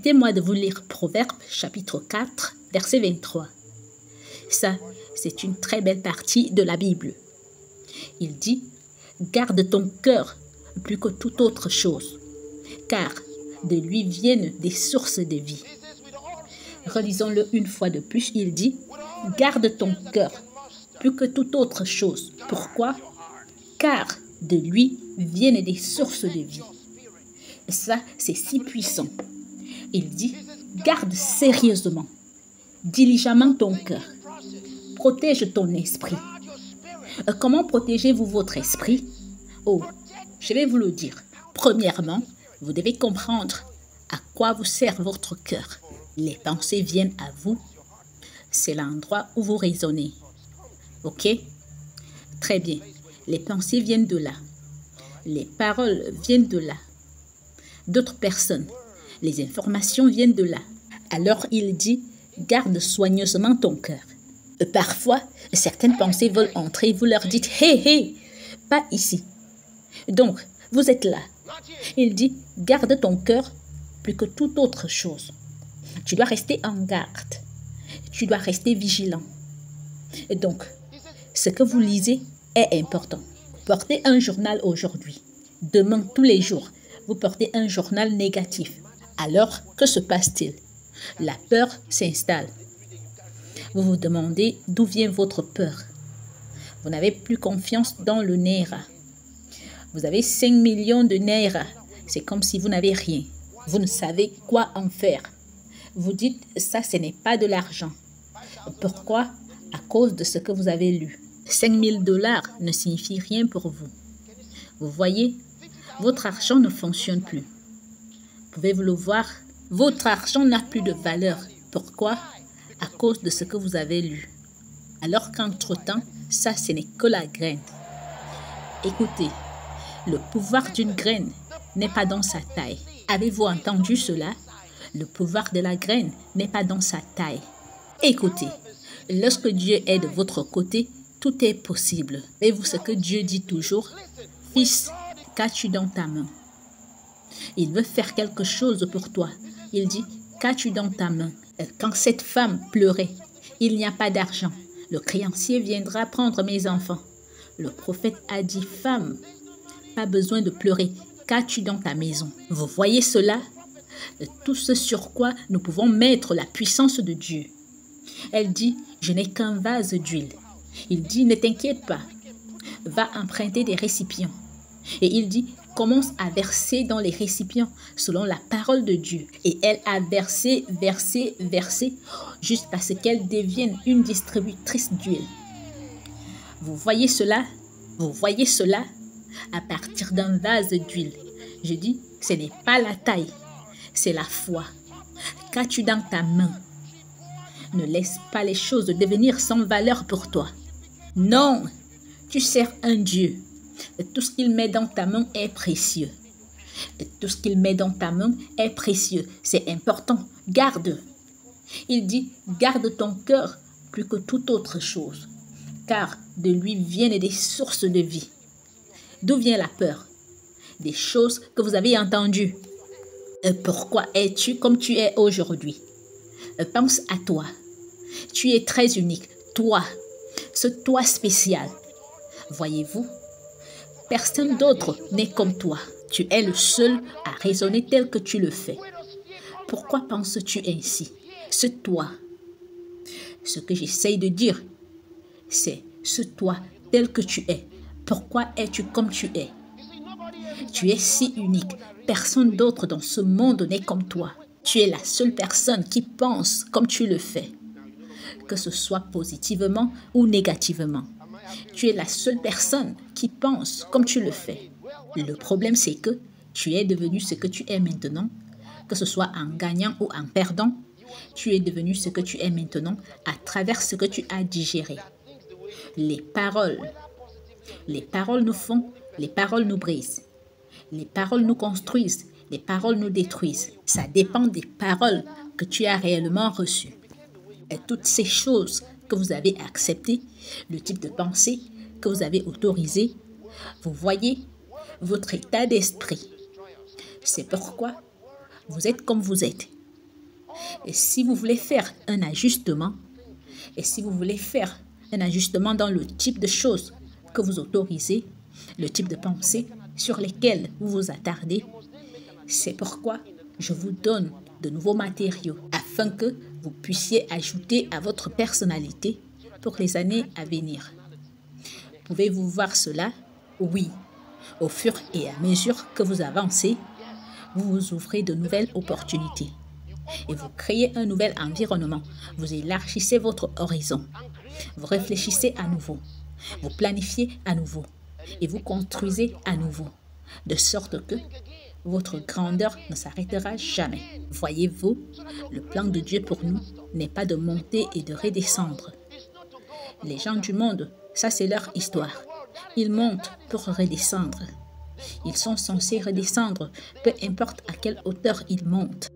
Permettez-moi de vous lire Proverbes chapitre 4, verset 23. Ça, c'est une très belle partie de la Bible. Il dit, garde ton cœur plus que toute autre chose, car de lui viennent des sources de vie. Relisons-le une fois de plus, il dit, garde ton cœur plus que toute autre chose. Pourquoi? Car de lui viennent des sources de vie. Ça, c'est si puissant. Il dit, garde sérieusement, diligemment ton cœur. Protège ton esprit. Comment protégez-vous votre esprit? Oh, je vais vous le dire. Premièrement, vous devez comprendre à quoi vous sert votre cœur. Les pensées viennent à vous. C'est l'endroit où vous raisonnez. Ok? Très bien. Les pensées viennent de là. Les paroles viennent de là. D'autres personnes. Les informations viennent de là. Alors il dit, garde soigneusement ton cœur. Parfois, certaines pensées veulent entrer, vous leur dites, hé, hé, pas ici. Donc, vous êtes là. Il dit, garde ton cœur plus que toute autre chose. Tu dois rester en garde. Tu dois rester vigilant. Et donc, ce que vous lisez est important. Portez un journal aujourd'hui. Demain, tous les jours, vous portez un journal négatif. Alors, que se passe-t-il? La peur s'installe. Vous vous demandez d'où vient votre peur. Vous n'avez plus confiance dans le Naira. Vous avez 5 millions de Naira. C'est comme si vous n'avez rien. Vous ne savez quoi en faire. Vous dites, ça, ce n'est pas de l'argent. Pourquoi? À cause de ce que vous avez lu. 5 000 $ ne signifie rien pour vous. Vous voyez, votre argent ne fonctionne plus. Pouvez-vous le voir? Votre argent n'a plus de valeur. Pourquoi? À cause de ce que vous avez lu. Alors qu'entre-temps, ça, ce n'est que la graine. Écoutez, le pouvoir d'une graine n'est pas dans sa taille. Avez-vous entendu cela? Le pouvoir de la graine n'est pas dans sa taille. Écoutez, lorsque Dieu est de votre côté, tout est possible. Et vous ce que Dieu dit toujours? Fils, qu'as-tu dans ta main? Il veut faire quelque chose pour toi. Il dit, qu'as-tu dans ta main? Quand cette femme pleurait, il n'y a pas d'argent. Le créancier viendra prendre mes enfants. Le prophète a dit, femme, pas besoin de pleurer. Qu'as-tu dans ta maison? Vous voyez cela? Tout ce sur quoi nous pouvons mettre la puissance de Dieu. Elle dit, je n'ai qu'un vase d'huile. Il dit, ne t'inquiète pas. Va emprunter des récipients. Et il dit, commence à verser dans les récipients selon la parole de Dieu. Et elle a versé, jusqu'à ce qu'elle devienne une distributrice d'huile. Vous voyez cela? Vous voyez cela? À partir d'un vase d'huile. Je dis, ce n'est pas la taille, c'est la foi. Qu'as-tu dans ta main? Ne laisse pas les choses devenir sans valeur pour toi. Non, tu sers un Dieu. Et tout ce qu'il met dans ta main est précieux. Et tout ce qu'il met dans ta main est précieux. C'est important. Garde. Il dit, garde ton cœur plus que toute autre chose. Car de lui viennent des sources de vie. D'où vient la peur? Des choses que vous avez entendues. Pourquoi es-tu comme tu es aujourd'hui? Pense à toi. Tu es très unique. Toi. Ce toi spécial. Voyez-vous? Personne d'autre n'est comme toi. Tu es le seul à raisonner tel que tu le fais. Pourquoi penses-tu ainsi? Ce toi. Ce que j'essaye de dire, c'est ce toi tel que tu es. Pourquoi es-tu comme tu es? Tu es si unique. Personne d'autre dans ce monde n'est comme toi. Tu es la seule personne qui pense comme tu le fais. Que ce soit positivement ou négativement. Tu es la seule personne qui pense comme tu le fais. Le problème, c'est que tu es devenu ce que tu es maintenant, que ce soit en gagnant ou en perdant. Tu es devenu ce que tu es maintenant à travers ce que tu as digéré. Les paroles nous font, les paroles nous brisent. Les paroles nous construisent, les paroles nous détruisent. Ça dépend des paroles que tu as réellement reçues. Et toutes ces choses que vous avez acceptées, le type de pensée que vous avez autorisé, vous voyez votre état d'esprit. C'est pourquoi vous êtes comme vous êtes. Et si vous voulez faire un ajustement, et si vous voulez faire un ajustement dans le type de choses que vous autorisez, le type de pensée sur lesquelles vous vous attardez, c'est pourquoi je vous donne de nouveaux matériaux afin que vous puissiez ajouter à votre personnalité pour les années à venir. Pouvez-vous voir cela? Oui. Au fur et à mesure que vous avancez, vous vous ouvrez de nouvelles opportunités et vous créez un nouvel environnement. Vous élargissez votre horizon. Vous réfléchissez à nouveau. Vous planifiez à nouveau et vous construisez à nouveau, de sorte que votre grandeur ne s'arrêtera jamais. Voyez-vous, le plan de Dieu pour nous n'est pas de monter et de redescendre. Les gens du monde, ça c'est leur histoire. Ils montent pour redescendre. Ils sont censés redescendre, peu importe à quelle hauteur ils montent.